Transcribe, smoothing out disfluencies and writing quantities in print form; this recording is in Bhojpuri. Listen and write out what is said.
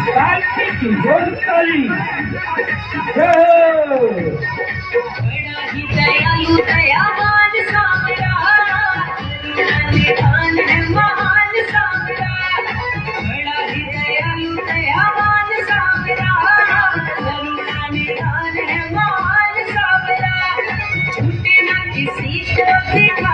कार्तिकी जोडताली बड़ा ही दयालु दयावान सावरा, करुणा निधान है महान सावरा। बड़ा ही दयालु दयावान सावरा, करुणा निधान है महान सावरा। झूठे ना किसी को दिखा